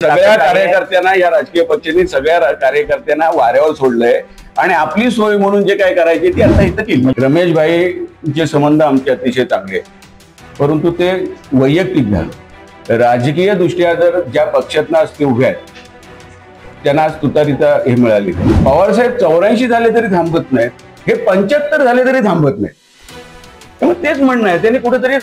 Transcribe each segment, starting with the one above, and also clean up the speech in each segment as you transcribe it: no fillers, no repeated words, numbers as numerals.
सगळ्या कार्यकर्त्यांना या राजकीय पक्षांनी सगळ्या कार्यकर्त्यांना वाऱ्यावर सोडलंय आणि आपली सोय म्हणून जे काय करायची ती आता इथं केली. रमेश भाईचे संबंध आमचे अतिशय चांगले, परंतु ते वैयक्तिक झालं. राजकीय दृष्ट्या जर ज्या पक्षातनं आज ते उभे आहेत त्यांना आज तुतारीता हे मिळाली. पवारसाहेब 84 झाले तरी थांबत नाहीत, हे 75 झाले तरी थांबत नाहीत. त्यामुळे तेच म्हणणं आहे, त्यांनी कुठेतरी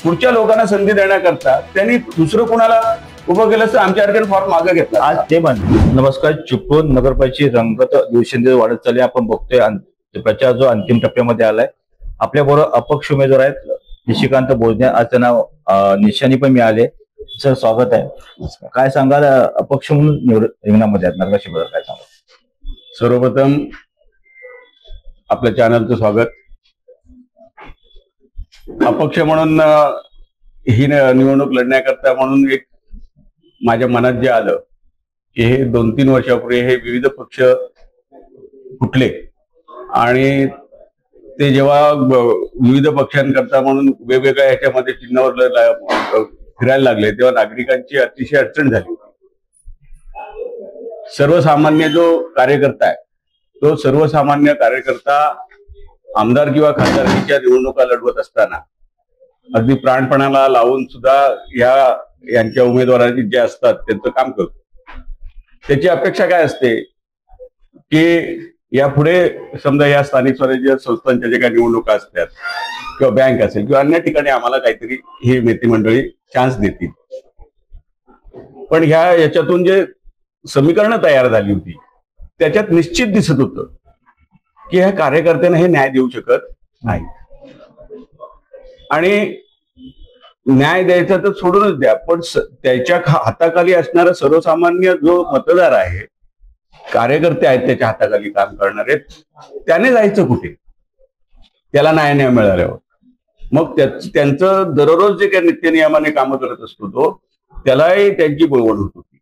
पुढच्या लोकांना संधी देण्याकरता त्यांनी दुसरं कोणाला उभं केलं तर आमच्यासारख्या फॉर्म मागे घेतला. आज ते म्हणले. नमस्कार. चिपळूण नगरपालिकेची रंगत दिवसेंदिवस वाढत चालली. आपण बघतोय प्रचार जो अंतिम टप्प्यामध्ये आलाय. आपल्या बरोबर अपक्ष उमेदवार आहेत निशिकांत बोजने, आज त्यांना निशाणी पण मिळाले. सर स्वागत आहे. काय सांगाल अपक्ष म्हणून रिंगणामध्ये आहेत नगराध्यक्षपदावर, काय सांगाल? सर्वप्रथम आपल्या चॅनलचं स्वागत. अपक्ष म्हणून ही निवडणूक लढण्याकरता म्हणून एक माझ्या मनात जे आलं की हे 2-3 वर्षापूर्वी हे विविध पक्ष फुटले आणि ते जेव्हा विविध पक्षांकरता म्हणून वेगवेगळ्या ह्याच्यामध्ये चिन्हावर फिरायला लागले तेव्हा नागरिकांची अतिशय अडचण झाली. सर्वसामान्य जो कार्यकर्ता आहे तो सर्वसामान्य कार्यकर्ता आमदार किंवा खासदारकीच्या निवडणुका लढवत असताना अगदी प्राणपणाला लावून सुद्धा यांच्या उमेदवारांची जे असतात त्यांचं काम करतो. त्याची अपेक्षा काय असते की यापुढे समजा या स्थानिक स्वराज्य संस्थांच्या जे काही निवडणुका असतात किंवा बँक असेल किंवा अन्य ठिकाणी आम्हाला काहीतरी ही नेते मंडळी चान्स देतील. पण याच्यातून जे समीकरणं तयार झाली होती त्याच्यात निश्चित दिसत होतं की ह्या कार्यकर्त्यांना हे न्याय देऊ शकत नाही. आणि न्याय द्यायचा तर सोडूनच द्या, पण त्याच्या हाताखाली असणारा सर्वसामान्य जो मतदार आहे, कार्यकर्ते आहेत त्याच्या हाताखाली काम करणारे, त्याने जायचं कुठे? त्याला न्याय नाही मिळाल्यावर मग त्यांचं दररोज जे काही नित्यनियमाने कामं करत असतो तो त्यालाही त्यांची बोलवण होत होती.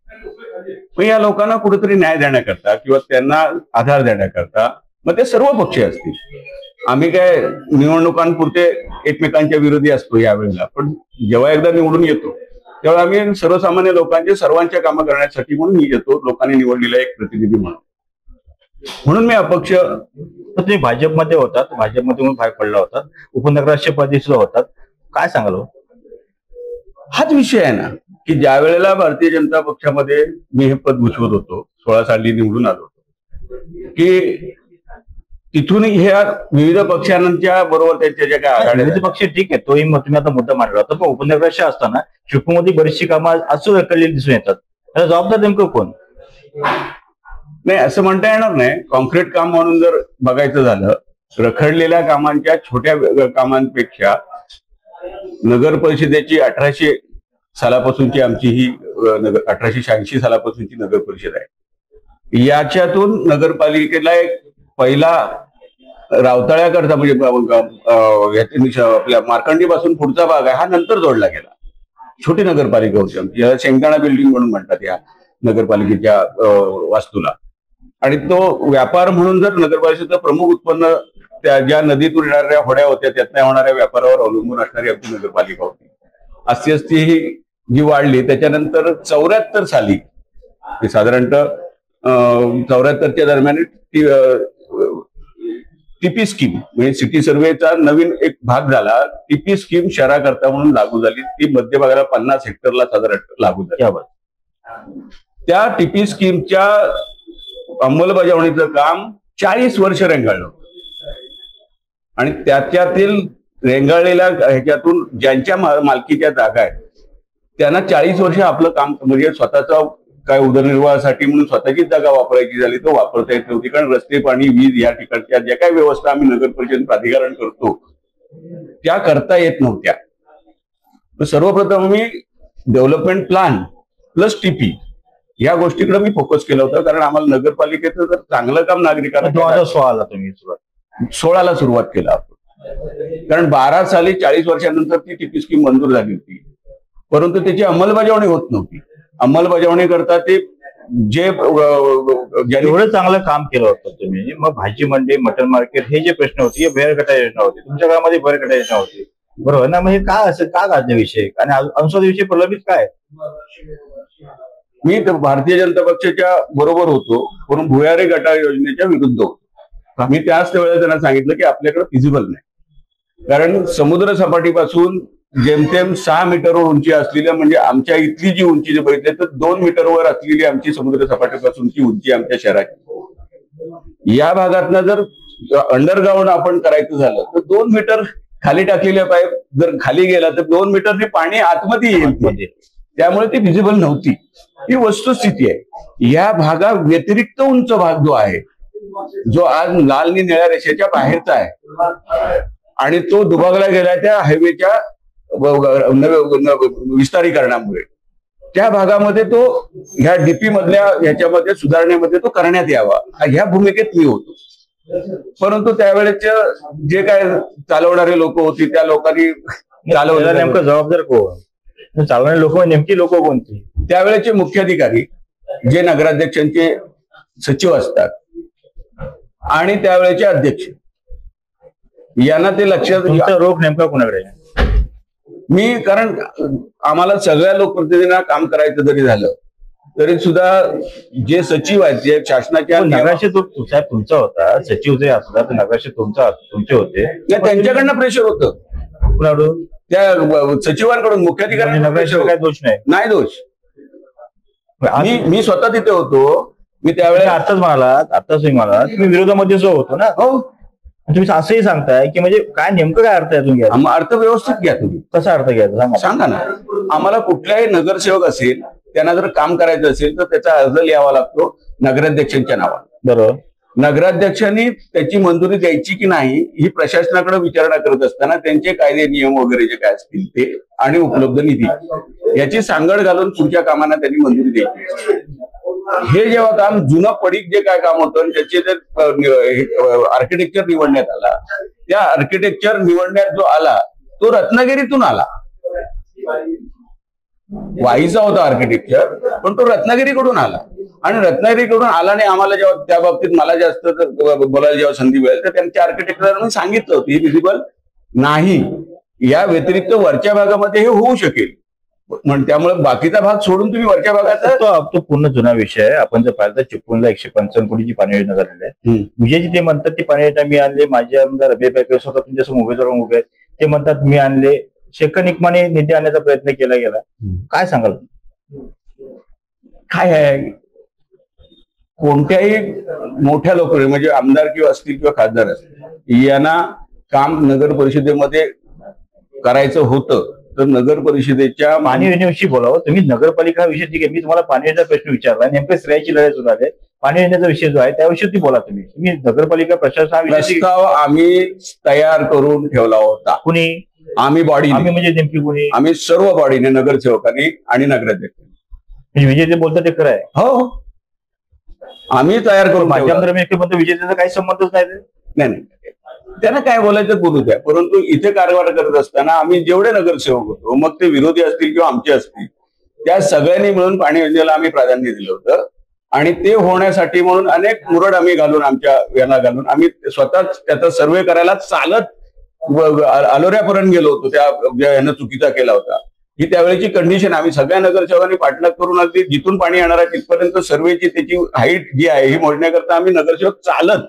मग या लोकांना कुठेतरी न्याय देण्याकरता किंवा त्यांना आधार देण्याकरता मग ते सर्व पक्ष असतील. आम्ही काय निवडणुकांपुरते एकमेकांच्या विरोधी असतो यावेळेला, पण जेव्हा एकदा निवडून येतो तेव्हा आम्ही सर्वसामान्य लोकांचे सर्वांच्या कामं करण्यासाठी म्हणून येतो, लोकांनी निवडलेला एक प्रतिनिधी म्हणून मी अपक्ष. तुम्ही भाजपमध्ये होतात, भाजपमध्ये बाहेर पडला होतात, उपनगराध्यक्षपदी सुद्धा होतात, काय सांगाल? हाच विषय आहे ना की ज्या वेळेला भारतीय जनता पक्षामध्ये मी हे पद भूषवत होतो, 16 साली निवडून आलो होतो, की तिथून ह्या विविध पक्षांच्या बरोबर त्यांच्या ज्या काय आघाडी, विविध पक्ष ठीक आहे, तोही तुम्ही आता मुद्दा मांडला होता, पण उपनगराध्यक्ष असताना चिपळूणमध्ये बरीचशी कामं असं रखडलेली दिसून येतात. त्याला जबाबदार नेमकं कोण? नाही असं म्हणता येणार नाही. कॉन्क्रीट काम म्हणून जर बघायचं झालं, रखडलेल्या कामांच्या छोट्या कामांपेक्षा नगर परिषदेची 1800 सालापासूनची आमची ही 1886 सालापासूनची नगर परिषद आहे. याच्यातून नगरपालिकेला एक पहिला रावताळ्याकरता म्हणजे आपल्या मार्कंडी पासून पुढचा भाग आहे हा नंतर जोडला गेला. छोटी नगरपालिका होती आमची, याला शेंगदाणा बिल्डिंग म्हणून म्हणतात या नगरपालिकेच्या वास्तूला. आणि तो व्यापार म्हणून जर नगरपालिकेचं प्रमुख उत्पन्न त्या ज्या नदीतून येणाऱ्या होड्या होत्या त्यातल्या होणाऱ्या व्यापारावर अवलंबून असणारी आमची नगरपालिका होती. असती ही जी वाढली त्याच्यानंतर 74 साली साधारणतः 74च्या दरम्यान टीपी स्कीम म्हणजे सिटी सर्वेचा नवीन एक भाग झाला. टीपी स्कीम शहराकरता म्हणून लागू झाली. ती मध्य भागाला 50 हेक्टरला साधारण लागू झाली. त्या टीपी स्कीमच्या अंमलबजावणीचं काम 40 वर्ष रेंगाळलं आणि त्याच्यातील रेंगाळलेल्या ह्याच्यातून ज्यांच्या मालकीच्या जागा आहेत त्यांना 40 वर्ष आपलं काम म्हणजे स्वतःचा काय उदरनिर्वाहासाठी म्हणून स्वतःचीच जागा वापरायची झाली तर वापरता येत नव्हती. कारण रस्ते, पाणी, वीज या ठिकाणच्या ज्या काही व्यवस्था आम्ही नगर परिषद प्राधिकरण करतो त्या करता येत नव्हत्या. सर्वप्रथम मी डेव्हलपमेंट प्लॅन प्लस टीपी या गोष्टीकडे मी फोकस केला होता. कारण आम्हाला नगरपालिकेचं जर चांगलं काम नागरिकांना 2016ला सुरुवात केला आपण. कारण 12 साली 40 वर्षानंतर ती टीपी स्कीम मंजूर झाली होती, परंतु त्याची अंमलबजावणी होत नव्हती. अंमलबजावणी करता ते जे एवढं चांगलं काम केलं होतं तुम्ही, मग भाजी मंडी, मटन मार्केट हे जे प्रश्न होते, बहिरगटा योजना होती तुमच्या गावामध्ये, बहिरगटा योजना होती, बरोबर ना? मग हे काय असं का गाजले विषय आणि अनुसार विषय प्रलंबित काय? मी भारतीय जनता पक्षाच्या बरोबर होतो, पण भुयारी गटार योजनेच्या विरुद्ध होतो. मी त्याच वेळेला त्यांना सांगितलं की आपल्याकडे फिजिबल नाही, कारण समुद्र सपाटीपासून जेमतेम 6 मीटरवर उंची असलेल्या, म्हणजे आमच्या इथली जी उंची बघितली तर 2 मीटरवर असलेली आमची समुद्र सपाटीपासूनची उंची आमच्या शहराची. या भागातनं जर अंडरग्राऊंड आपण करायचं झालं तर 2 मीटर खाली टाकलेल्या पाईप जर खाली गेला तर 2 मीटरने पाणी आतमध्ये येईल, त्यामुळे ती विजिबल नव्हती. ही वस्तुस्थिती आहे. या भागा व्यतिरिक्त उंच भाग जो आहे, जो आज लाल आणि निळ्या रेषेच्या बाहेरचा आहे आणि तो दुभागला गेला त्या हायवेच्या विस्तारीकरणामुळे, त्या भागामध्ये तो ह्या डीपी मधल्या ह्याच्यामध्ये सुधारणेमध्ये तो करण्यात यावा ह्या भूमिकेत मी होतो. परंतु त्यावेळेच्या जे काय चालवणारे लोक होती त्या लोकांनी चालवलं, नेमकं जबाबदार कोण, चालवणारे लोक नेमकी लोक कोणती? त्यावेळेचे मुख्याधिकारी जे नगराध्यक्षांचे सचिव असतात आणि त्यावेळेचे अध्यक्ष, यांना ते लक्षात. रोग नेमका कोणाकडे? मी, कारण आम्हाला सगळ्या लोकप्रतिनिधींना काम करायचं जरी झालं तरी सुद्धा जे सचिव आहेत, जे शासनाच्या नगराध्यक्ष साहेब तुमचा होता, सचिव जे असतात नगराध्यक्ष तुमचे होते, त्यांच्याकडनं प्रेशर होतं त्या सचिवांकडून, मुख्याधिकारी. नगराध्यक्ष काय दोष नाही दोष. मी स्वतः तिथे होतो. मी त्यावेळेस आताच म्हणाला तुम्ही विरोधामध्ये जो होतो ना. हो, तुम्ही असंही सांगताय की म्हणजे काय नेमकं काय अर्थ आहे तुम्ही? अर्थ व्यवस्थित घ्या तुम्ही. कसा अर्थ घ्यायचा सांगा ना. आम्हाला कुठलाही नगरसेवक असेल, त्यांना जर काम करायचं असेल तर त्याचा अर्ज लिहावा लागतो नगराध्यक्षांच्या नावाने. बरोबर. नगराध्यक्षांनी त्याची मंजुरी द्यायची की नाही ही प्रशासनाकडे विचारणा करत असताना त्यांचे कायदे नियम वगैरे जे काय असतील ते आणि उपलब्ध निधी याची सांगड घालून पुढच्या कामांना त्यांनी मंजुरी द्यायची. हे जेव्हा काम जुनं पडीक जे काय काम होतं त्याचे जर आर्किटेक्चर निवडण्यात आला, त्या आर्किटेक्चर निवडण्यात जो आला तो रत्नागिरीतून आला. वाईचा होता आर्किटेक्चर, पण तो रत्नागिरीकडून आला. आणि रत्नागिरीकडून आला आणि आम्हाला जेव्हा त्या बाबतीत मला जास्त बोलायला जेव्हा संधी मिळेल तर त्यांच्या आर्किटेक्चरांनी सांगितलं होतं ही विजिबल नाही, या व्यतिरिक्त वरच्या भागामध्ये हे होऊ शकेल. त्यामुळे बाकीचा भाग सोडून तुम्ही वरच्या भागाचा तो पूर्ण जुना विषय आहे. आपण जर पाहिलं तर चिपळूणला 155 कोटीची पाणी योजना झालेली आहे. विजयजी ते म्हणतात ती पाणी योजना मी आणले, माझे आमदार अभय स्वतः तुमच्यासमोर उमेदवार उभे आहेत, ते म्हणतात मी आणले. शेखर निकमाने निधी आणण्याचा प्रयत्न केला गेला. काय सांगाल? काय आहे, कोणत्याही मोठ्या लोकांनी म्हणजे आमदार किंवा असतील किंवा खासदार असतील यांना काम नगर परिषदेमध्ये करायचं होतं तर नगर परिषदेच्या पाणी योजनेविषयी बोलावं. तुम्ही नगरपालिका विषय ठीक आहे, मी तुम्हाला पाणी योजनेचा प्रश्न विचारला, नेमकं स्त्रियाची लढाई सुरू आहे. पाणी योजनेचा विषय जो आहे त्याविषयी बोला तुम्ही नगरपालिका प्रशासनाविषयी. प्रस्ताव आम्ही तयार करून ठेवला होता. कुणी? आम्ही बॉडी. आम्ही म्हणजे नेमकी कुणी? आम्ही सर्व बॉडीने, नगरसेवकांनी आणि नगराध्यक्षांनी. म्हणजे विजय जे बोलतात ते खरं आहे? हो, आम्ही तयार करून. माझ्या आमदार म्हणतो विजयचा काही संबंधच नाही. त्यांना काय बोलायचं बोलू द्या, परंतु इथे कारभार करत असताना आम्ही जेवढे नगरसेवक होतो, मग ते विरोधी असतील किंवा आमचे असतील, त्या सगळ्यांनी मिळून पाणी योजनेला आम्ही प्राधान्य दिलं होतं. आणि ते होण्यासाठी म्हणून अनेक मुरड आम्ही घालून, आमच्या यांना घालून आम्ही स्वतःच त्याचा सर्वे करायला चालत अलोऱ्यापर्यंत गेलो होतो. त्या यानं चुकीचा केला होता ही त्यावेळेची कंडिशन. आम्ही सगळ्या नगरसेवकांनी पाठलाग करून अगदी जिथून पाणी येणार आहे तिथपर्यंत सर्वेची त्याची हाईट जी आहे ही मोजण्याकरता आम्ही नगरसेवक चालत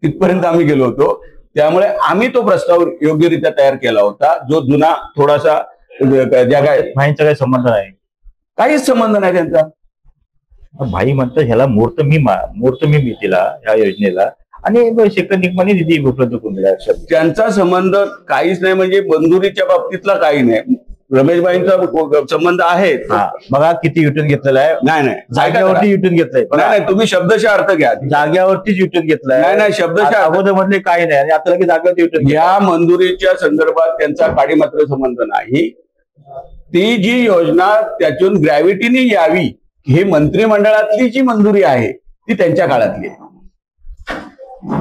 तिथपर्यंत आम्ही गेलो होतो. त्यामुळे आम्ही तो प्रस्ताव योग्यरित्या तयार केला होता, जो जुना थोडासा ज्या काय भाईंचा काही संबंध नाही, काहीच संबंध नाही त्यांचा. भाई म्हणतात ह्याला मूर्त मी तिला या योजनेला आणि शेखर निकमाने निधी उपलब्ध करून दिला. त्यांचा संबंध काहीच नाही, म्हणजे मंजुरीच्या बाबतीतला काही नाही. रमेशबाईंचा संबंध आहे. बघा किती युटर्न घेतलेला आहे. नाही जाग्यावरती युटर्न घेतलंय. नाही, तुम्ही शब्दशः अर्थ घ्या. जाग्यावरतीच युटर्न घेतलाय. नाही शब्दशः अगोदर मधले काही नाही आणि आता लगेच जाग्यावरती युटर्न. या मंजुरीच्या संदर्भात त्यांचा काडी मात्र संबंध नाही. ती जी योजना त्यातून ग्रॅव्हिटीने यावी ही मंत्रिमंडळातली जी मंजुरी आहे ती त्यांच्या काळातली आहे.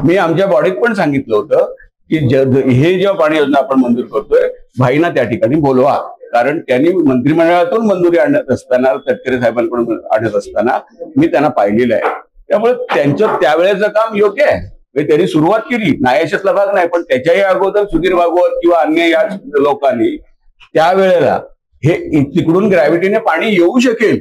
मी आमच्या बॉडीत पण सांगितलं होतं की हे जेव्हा पाणी योजना आपण मंजूर करतोय भाईना त्या ठिकाणी बोलवा, कारण त्यांनी मंत्रिमंडळातून मंजुरी आणत असताना, तटकरे साहेबांकडून आणत असताना मी त्यांना पाहिलेलं आहे. त्यामुळे त्यांचं त्यावेळेचं काम योग्य आहे. त्यांनी सुरुवात केली, नायाशातला भाग नाही, पण त्याच्याही अगोदर सुधीर भागवत किंवा अन्य या लोकांनी त्यावेळेला हे तिकडून ग्रॅव्हिटीने पाणी येऊ शकेल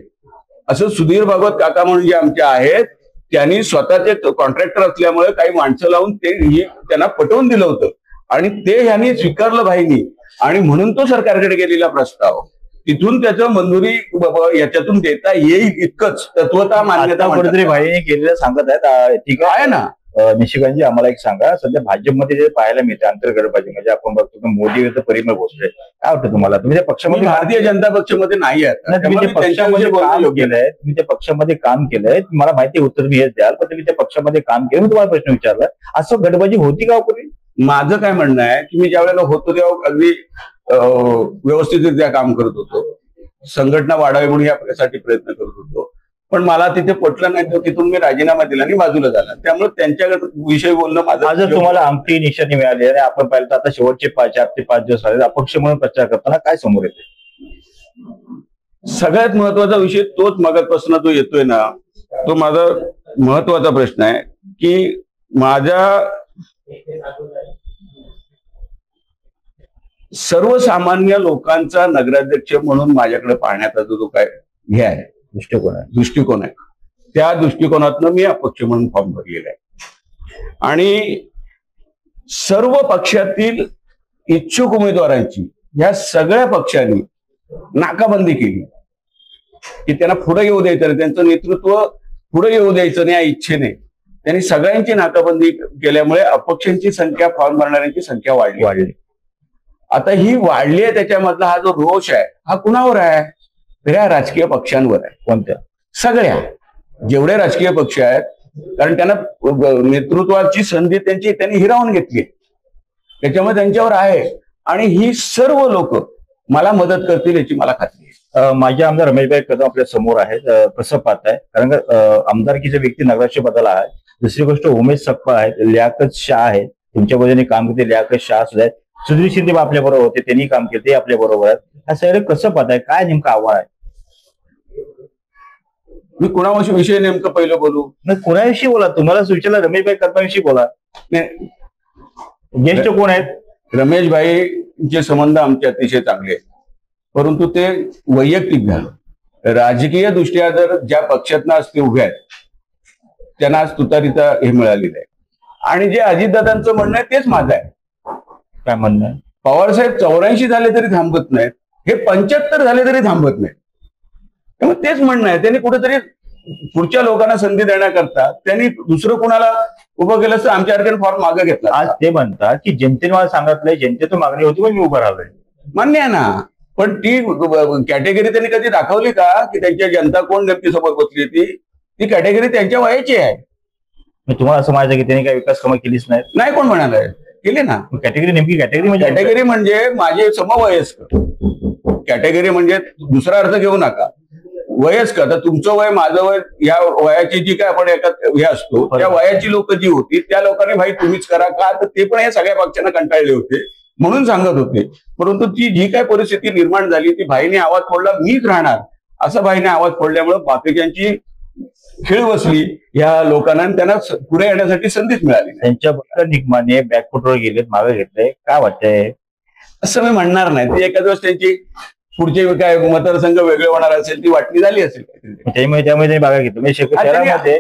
असं सुधीर भागवत काका म्हणून जे आमचे आहेत, त्यांनी स्वतःचे कॉन्ट्रॅक्टर असल्यामुळे काही माणसं लावून त्यांना पटवून दिलं होतं आणि ते ह्यांनी स्वीकारलं भाईनी, आणि म्हणून तो सरकारकडे गेलेला प्रस्ताव तिथून त्याचं मंजुरी याच्यातून देता येईल इतकंच तत्वता मान्यता कुठेतरी भाईने केलेलं सांगत आहेत. ठीक आहे ना. निशिकांतजी, आम्हाला एक सांगा, सध्या भाजपमध्ये जे पाहायला मिळते आंतरगटबाजी, म्हणजे आपण बघतो की मोदी विरुद्ध परिमळ भोसले, काय वाटतं तुम्हाला? तुम्ही त्या पक्षामध्ये, भारतीय जनता पक्षामध्ये नाही आहेत, तुम्ही त्या पक्षामध्ये काम केलंय, तुम्ही त्या पक्षामध्ये काम केलंय, मला माहिती उत्तर मी हेच द्याल, पण तुम्ही त्या पक्षामध्ये काम केलं, मी तुम्हाला प्रश्न विचारला, असं गटबाजी होती का पूर्वी? माझं काय म्हणणं आहे की मी ज्या वेळेला होतो तेव्हा अगदी व्यवस्थितरित्या काम करत होतो, संघटना वाढावी म्हणून यासाठी प्रयत्न करत होतो, पण मला तिथे पटलं नाही, तर तिथून मी राजीनामा दिला आणि बाजूला झाला. त्यामुळे त्यांच्या विषयी बोलणं माझं. तुम्हाला अंगठी निशाणी मिळाली आणि आपण पाहिलं तर आता शेवटचे 4 ते 5 दिवस झाले अपक्ष म्हणून प्रचार करताना काय समोर येते? सगळ्यात महत्वाचा विषय तोच मागापासून जो येतोय ना, तो माझा महत्वाचा प्रश्न आहे की माझ्या सर्वसामान्य लोकांचा नगराध्यक्ष म्हणून माझ्याकडे पाहण्याचा जो काय हे आहे, दृष्टिकोन आहे, त्या दृष्टिकोनातनं मी अपक्ष म्हणून फॉर्म भरलेला आहे. आणि सर्व पक्षातील इच्छुक उमेदवारांची या सगळ्या पक्षांनी नाकाबंदी केली की त्यांना पुढे येऊ द्यायचं नाही, त्यांचं नेतृत्व पुढे येऊ द्यायचं नाही या इच्छेने त्यांनी सगळ्यांची नाकाबंदी केल्यामुळे अपक्षांची संख्या, फॉर्म भरणाऱ्यांची संख्या वाढली. आता ही वाढली आहे, त्याच्यामधला हा जो रोष आहे हा कुणावर आहे? तर या राजकीय पक्षांवर आहे. कोणत्या? सगळ्या, जेवढे राजकीय पक्ष आहेत, कारण त्यांना नेतृत्वाची संधी त्यांनी हिरावून घेतली, त्याच्यामुळे त्यांच्यावर आहे. आणि ही सर्व लोक मला मदत करतील याची मला खात्री आहे. माझे आमदार रमेशभाई कदम आपल्या समोर आहेत, कसं पाहताय? कारण आमदारकीचे व्यक्ती नगराध्यक्ष बदल आहे. दुसरी गोष्ट उमेश सपकाळ आहेत, लियाकत शाह आहेत, तुमच्या बाजूने काम केले लियाकत शाह सुद्धा आहेत, सुधीर शिंदे आपल्या बरोबर होते, त्यांनी काम केले, ते आपल्या बरोबर आहेत. हा सगळं कसं पाहताय? काय नेमकं आव्हान आहे? मी कुणाविषयी नेमकं पहिलं बोलू? कुणाविषयी बोला, तुम्हालाच विचारला. रमेशभाई कदमाविषयी बोला. ज्येष्ठ कोण आहेत? रमेशभाईचे संबंध आमचे अतिशय चांगले आहेत, परंतु ते वैयक्तिक झालं. राजकीय दृष्ट्या जर ज्या पक्षातनं आज ते उभे आहेत त्यांना आज तुतारीचा हे मिळालेलं आहे. आणि जे अजितदादांचं म्हणणं आहे तेच माझं आहे. काय म्हणणं आहे? पवारसाहेब 84 झाले तरी थांबत नाहीत, हे 75 झाले तरी थांबत नाहीत. त्यामुळे तेच म्हणणं आहे, त्यांनी कुठेतरी पुढच्या लोकांना संधी देण्याकरता त्यांनी दुसरं कुणाला उभं केलं तर आमच्यासारख्या फॉर्म मागे घेतला. आज ते म्हणतात की जनतेने मला सांगितलंय, जनतेतून मागणी होती पण मी उभं राहिलोय. मान्य आहे ना, पण ती कॅटेगरी त्यांनी कधी दाखवली का की त्यांच्या जनता कोण नेमकी समोर बसली? ती कॅटेगरी त्यांच्या वयाची आहे. तुम्हाला असं म्हणायचं की त्यांनी काही विकास कामं केलीच नाही? कोण म्हणालाय? केली ना. कॅटेगरी नेमकी कॅटेगरी म्हणजे माझे समवयस्क. कॅटेगरी म्हणजे दुसरा अर्थ घेऊ नका, वयस्कर. तर तुमचं वय, माझं वय, या वयाची जी काय आपण एका हे असतो त्या वयाची लोक जी होती त्या लोकांनी भाई तुम्हीच करा का, तर ते पण या सगळ्या पक्षांना कंटाळले होते म्हणून सांगत होते. परंतु ती जी काय परिस्थिती निर्माण झाली ती भाईने आवाज फोडला, मीच राहणार असं भाईने आवाज फोडल्यामुळे बाकीच्यांची खीळ बसली या लोकांना, त्यांना पुढे येण्यासाठी संधीच मिळाली. त्यांच्या निगमाने बॅकफुटवर गेलेत, मागे घेतलंय. काय वाटतंय? असं मी म्हणणार नाही. ती एखाद दिवस त्यांची पुढचे काय मतदारसंघ वेगळे होणार असेल, ती वाटणी झाली असेल. त्यामुळे बागा घेतलं शहरामध्ये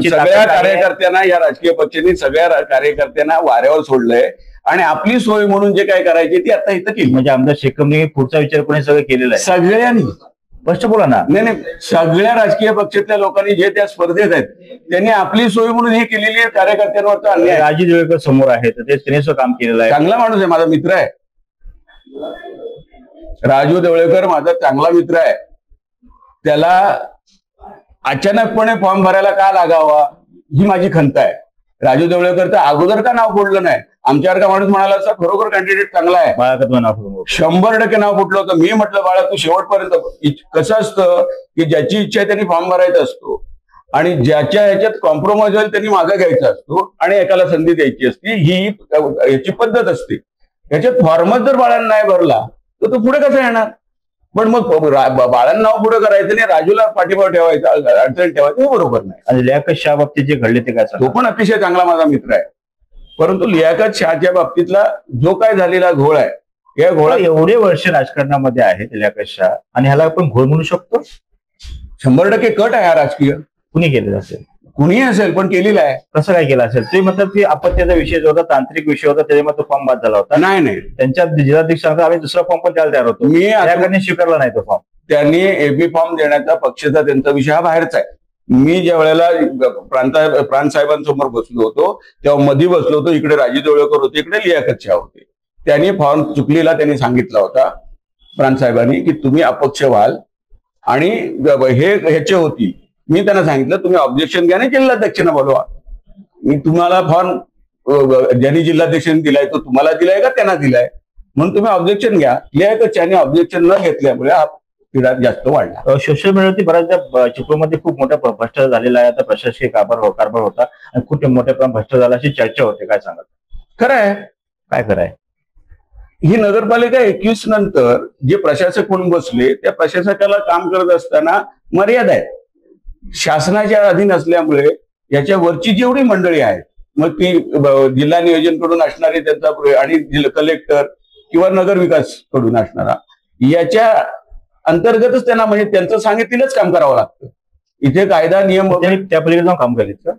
सगळ्या कार्यकर्त्यांना, या राजकीय पक्षांनी सगळ्या कार्यकर्त्यांना वाऱ्यावर सोडलंय आणि आपली सोय म्हणून जे काय करायची ती आता इथं केली. म्हणजे आमदार शेखमने पुढचा विचार कोणी सगळं केलेला आहे सगळ्यांनी. स्पष्ट बोला ना. नाही, सगळ्या राजकीय पक्षातल्या लोकांनी जे त्या स्पर्धेत आहेत त्यांनी आपली सोय म्हणून हे केलेली आहे. कार्यकर्त्यांवरचा अन्याय. राजू देवळकर समोर आहे, तर त्यांनी काम केलेलं आहे. चांगला माणूस आहे, माझा मित्र आहे. राजू देवळेकर माझा चांगला मित्र आहे. त्याला अचानकपणे फॉर्म भरायला का लागावा ही माझी खंत आहे. राजू देवळेकरचं अगोदर का नाव फुटलं नाही? आमच्यासारखा माणूस म्हणाला असता खरोखर कॅन्डिडेट चांगला आहे, 100% नाव फुटलं होतं. मी म्हटलं बाळा तू शेवटपर्यंत. कसं असतं की ज्याची इच्छा आहे त्यांनी फॉर्म भरायचा असतो आणि ज्याच्या ह्याच्यात कॉम्प्रोमाइज होईल त्यांनी मागे घ्यायचा असतो आणि एकाला संधी द्यायची असते. ही याची पद्धत असते. याच्यात फॉर्मच जर बाळांना नाही भरला तर तो पुढे कसा येणार? पण मग बाळांना नाव पुढे करायचं नाही, राजूला पाठीमागे ठेवायचं, अडचण ठेवायचं, हे बरोबर नाही. आणि लियाकत शाह बाबतीत जे घडले ते काय? तो पण अतिशय चांगला माझा मित्र आहे, परंतु लियाकत शाहच्या बाबतीतला जो काय झालेला घोळ आहे, या घोळा एवढे वर्ष राजकारणामध्ये आहेत लियाकत शाह, आणि ह्याला आपण घोळ म्हणू शकतो? 100% कट आहे हा राजकीय. कुणी केलेलं असेल, कुणीही असेल पण केलेला आहे. कसं काय केलं असेल? ते म्हणतात की अपत्याचा विषय जो होता, तांत्रिक विषय होता, त्याच्यामध्ये तो फॉर्म बाद झाला होता. नाही त्यांच्या जिल्हाध्यक्ष सांगतात आम्ही दुसरा फॉर्म पण द्यायला तयार होतो. मी त्याकडे स्वीकारला नाही तो फॉर्म. त्यांनी एबी फॉर्म देण्याचा पक्षाचा त्यांचा विषय हा बाहेरचा आहे. मी ज्या वेळेला प्रांत साहेबांसमोर बसलो होतो तेव्हा मध्ये बसलो होतो, इकडे राजू देवळकर होते, इकडे लियाकत शाह होते. त्यांनी फॉर्म चुकलीला त्यांनी सांगितला होता प्रांत साहेबांनी की तुम्ही अपक्ष व्हाल आणि हे ह्याचे होती. मी त्यांना सांगितलं तुम्ही ऑब्जेक्शन घ्या आणि जिल्हाध्यक्षांना बोलवा. मी तुम्हाला फॉर्म ज्यांनी जिल्हाध्यक्षांनी दिलाय तो तुम्हाला दिलाय का त्यांना दिलाय म्हणून तुम्ही ऑब्जेक्शन घ्या. लियाकतच्याने ऑब्जेक्शन न घेतल्यामुळे हा पिढा जास्त वाढला. सोशल मीडियावरती बऱ्याचदा चिपळूणमध्ये खूप मोठा भ्रष्टाचार झालेला आहे. आता प्रशासकीय कारभार होता आणि खूप मोठ्या प्रमाणात भ्रष्टाचार झाला अशी चर्चा होते. काय सांगा? खरं आहे. काय खरं आहे? ही नगरपालिका 21 नंतर जे प्रशासक म्हणून बसले त्या प्रशासकाला काम करत असताना मर्यादा आहेत. शासनाच्या अधीन असल्यामुळे याच्या वरची जेवढी मंडळी आहेत मग ती जिल्हा नियोजन कडून असणारे त्यांचा आणि कलेक्टर किंवा नगरविकास कडून असणारा याच्या अंतर्गतच त्यांना म्हणजे त्यांचं सांगितलेलंच काम करावं लागतं. इथे कायदा नियम त्या पलीकडे जाऊन काम केलेत का?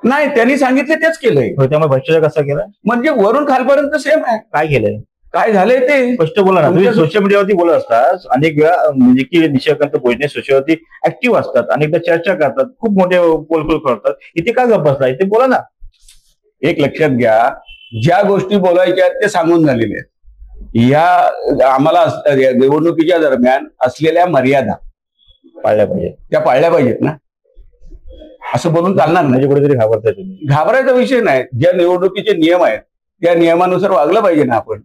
नाही, त्यांनी सांगितले तेच केलंय. त्यामुळे भ्रष्टाचार कसा केला? म्हणजे वरून खालपर्यंत सेम आहे. काय केलंय, काय झालंय ते स्पष्ट बोला ना. तुम्ही सोशल मीडियावरती बोलत असतात अनेक वेळा, म्हणजे की निशिकांत भोजने सोशलवरती ऍक्टिव्ह असतात, अनेकदा चर्चा करतात, खूप मोठे पोलखोल करतात. इथे का गप्प बसला? इथे बोला ना. एक लक्षात घ्या, ज्या गोष्टी बोलायच्या ते सांगून झालेल्या आहेत. या आम्हाला निवडणुकीच्या दरम्यान असलेल्या मर्यादा पाळल्या पाहिजेत, त्या पाळल्या पाहिजेत ना. असं बोलून चालणार नाही. म्हणजे कुठेतरी घाबरताय तुम्ही? घाबरायचा विषय नाही. ज्या निवडणुकीचे नियम आहेत त्या नियमानुसार वागलं पाहिजे ना आपण.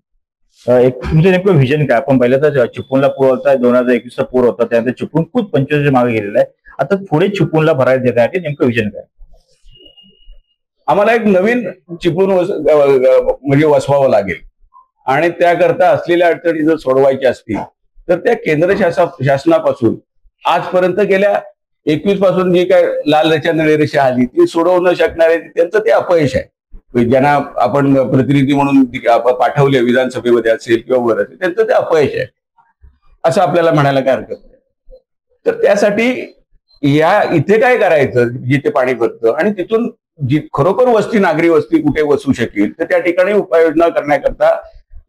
एक तुमचं नेमकं व्हिजन काय? आपण पहिल्या तर चिपळूणला पूर होता, 2021ला पूर होता, त्यानंतर चिपळूण खूप 25 मागे गेलेला आहे. आता पुढे चिपळूणला भरायला देण्यासाठी नेमकं व्हिजन काय? आम्हाला एक नवीन चिपळूण म्हणजे वसवावं लागेल आणि त्याकरता असलेल्या अडचणी जर सोडवायच्या असतील तर त्या केंद्र शासनापासून आजपर्यंत गेल्या 21 पासून जी काय लाल रेषा निळी रेषा आली ती सोडवू न शकणारे त्यांचं ते अपयश आहे. ज्यांना आपण प्रतिनिधी म्हणून पाठवले विधानसभेमध्ये असेल किंवा वर असेल त्यांचं ते अपयश आहे असं आपल्याला म्हणायला काय हरकत नाही. तर त्यासाठी या इथे काय करायचं जिथे पाणी भरतं आणि तिथून जी खरोखर वस्ती नागरी वस्ती कुठे वसू शकेल तर त्या ठिकाणी उपाययोजना करण्याकरता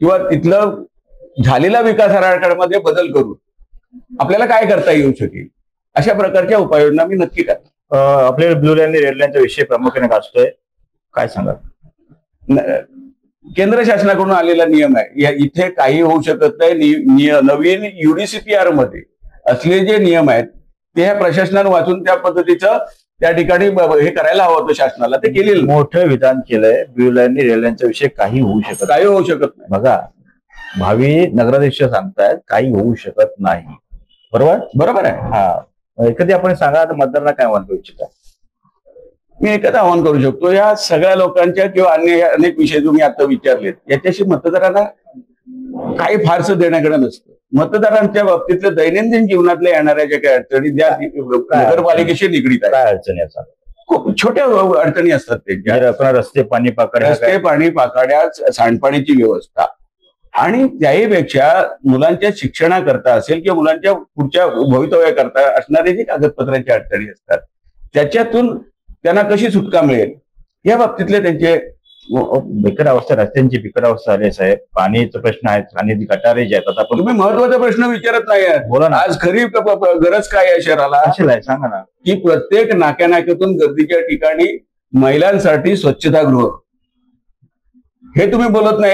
किंवा तिथलं झालेला विकास आराखड्यामध्ये बदल करून आपल्याला काय करता येऊ शकेल अशा प्रकारच्या उपाययोजना मी नक्की करतो. आपल्या ब्लू लाईन आणि रेड लाईनचा विषय प्रामुख्याने गाजतोय, काय सांगा? केंद्र शासनाकडून आलेला नियम आहे, इथे काही होऊ शकत नाही. नवीन UDCPR मध्ये असले जे नियम आहेत ते ह्या प्रशासनानं वाचून त्या पद्धतीचं त्या ठिकाणी हे करायला हवं होतं शासनाला, ते केलेलं. मोठं विधान केलंय. ब्लू लाईन आणि रेड लाईनचा विषय काही होऊ शकत नाही. बघा, भावी नगराध्यक्ष सांगतायत काही होऊ शकत नाही. बरोबर आहे. हा, एखादी आपण सांगा मतदारांना काय आव्हान करू इच्छिता? मी एकच आवाहन करू शकतो, या सगळ्या लोकांच्या किंवा अन्य अनेक विषय तुम्ही आता विचारलेत याच्याशी मतदारांना काही फारसं देण्याकडे नसतं. मतदारांच्या बाबतीतल्या दैनंदिन जीवनातल्या येणाऱ्या ज्या काही अडचणी ज्या नगरपालिकेशी निगडीत आहेत, काय अडचणी असतात? खूप छोट्या अडचणी असतात त्यांच्या. रस्ते पाणी पाकाड्या, सांडपाणीची व्यवस्था आणि त्याहीपेक्षा मुलांच्या शिक्षणाकरता असेल किंवा मुलांच्या पुढच्या भवितव्याकरता असणारे जे कागदपत्रांच्या अडचणी असतात त्याच्यातून त्यांना कशी सुटका मिळेल या बाबतीतले त्यांचे बिकट अवस्था, रस्त्यांची बिकट अवस्था आली साहेब. पाणीचा प्रश्न आहे, पाण्याची गटारे जे आहेत. आता पण तुम्ही महत्वाचा प्रश्न विचारत नाही. बोला ना. आज खरी गरज काय आहे शहराला? आहे सांगा ना. की प्रत्येक नाक्यातून गर्दीच्या ठिकाणी महिलांसाठी स्वच्छतागृह, हे तुम्ही बोलत नाही.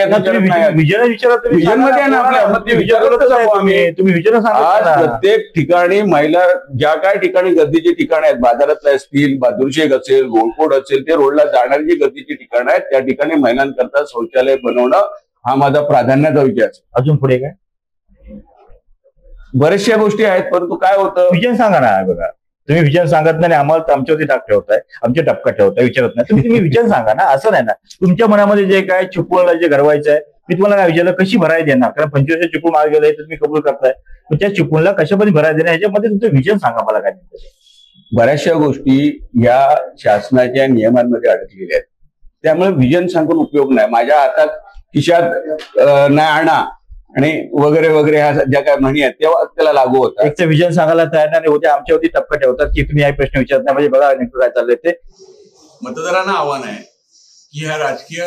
विजन मध्ये आहे ना आपल्या, तुम्ही विजन सांगा. आज प्रत्येक ठिकाणी महिला ज्या काय ठिकाणी गर्दीची ठिकाण आहेत, बाजारातले असतील, बहादूरशेख असेल, गोलकोट असेल, ते रोडला जाणारी जी गर्दीची ठिकाणं आहेत त्या ठिकाणी महिलांकरता शौचालय बनवणं हा माझा प्राधान्याचा विचार. अजून पुढे काय? बऱ्याचशा गोष्टी आहेत, परंतु काय होतं विजन सांगा ना. बघा, तुम्ही विजन सांगत नाही, आम्हाला आमच्यावरती टाक ठेवताय, आमच्या टपका ठेवताय, विचारत नाही. तुम्ही विजन सांगा ना. असं नाही ना, तुमच्या मनामध्ये जे काय चिपळूणला जे घडवायचं आहे मी तुम्हाला काय विचारलं, कशी भरायला देणार? कारण 25 चिपळूण मागे गेलंय तर तुम्ही कबूल करताय, पण त्या चिपळूणला कशा पद्धतीने भरायला देणार ह्याच्यामध्ये तुमचं विजन सांगा मला. काय बऱ्याचशा गोष्टी या शासनाच्या नियमांमध्ये अडकलेल्या आहेत, त्यामुळे विजन सांगून उपयोग नाही. माझ्या हातात खिशात नाही आणा आणि वगैरे वगैरे ह्या ज्या काय म्हणी आहेत तेव्हा त्याला लागू होतात. एकचं विजन सांगायला तयार नाही आणि उद्या आमच्यावरती टपका ठेवतात की तुम्ही हा प्रश्न विचारत नाही. म्हणजे बघा नेमकं काय चाललंय ते. मतदारांना आव्हान आहे की ह्या राजकीय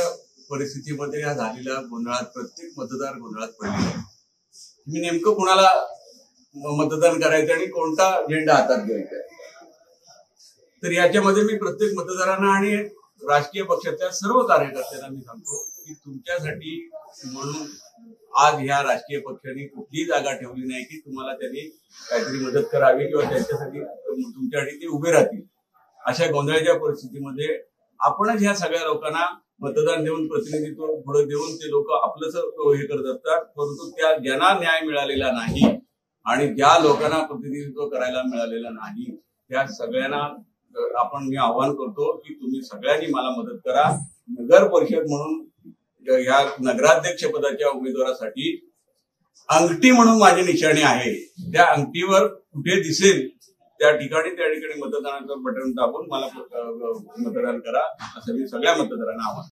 परिस्थितीमध्ये ह्या झालेल्या गोंधळात प्रत्येक मतदार गोंधळात पडले आहे. मी नेमकं कुणाला मतदान करायचं आणि कोणता झेंडा हातात घ्यायचा. तर याच्यामध्ये मी प्रत्येक मतदारांना आणि राजकीय पक्षाच्या सर्व कार्यकर्त्यांना मी सांगतो की तुमच्यासाठी म्हणून आज ह्या राजकीय पक्षांनी कुठलीही जागा ठेवली नाही की तुम्हाला त्यांनी काहीतरी मदत करावी किंवा त्यांच्यासाठी तुमच्यासाठी ते उभे राहतील. अशा गोंधळाच्या परिस्थितीमध्ये आपणच ह्या सगळ्या लोकांना मतदान देऊन प्रतिनिधित्व पुढे देऊन ते लोक आपलंच हे करत असतात. परंतु त्या ज्यांना न्याय मिळालेला नाही आणि ज्या लोकांना प्रतिनिधित्व करायला मिळालेलं नाही त्या सगळ्यांना मी आवाहन करतो की तुम्ही सगळ्यांनी मला मदत करा. नगर परिषद म्हणून या नगराध्यक्ष पदाच्या उमेदवारासाठी अंगठी म्हणून माझी निशाणी आहे. त्या अंगठीवर कुठे दिसेल त्या ठिकाणी मतदानाचं बटन दाबून मला मतदान करा असं मी सगळ्या मतदारांना आवाहन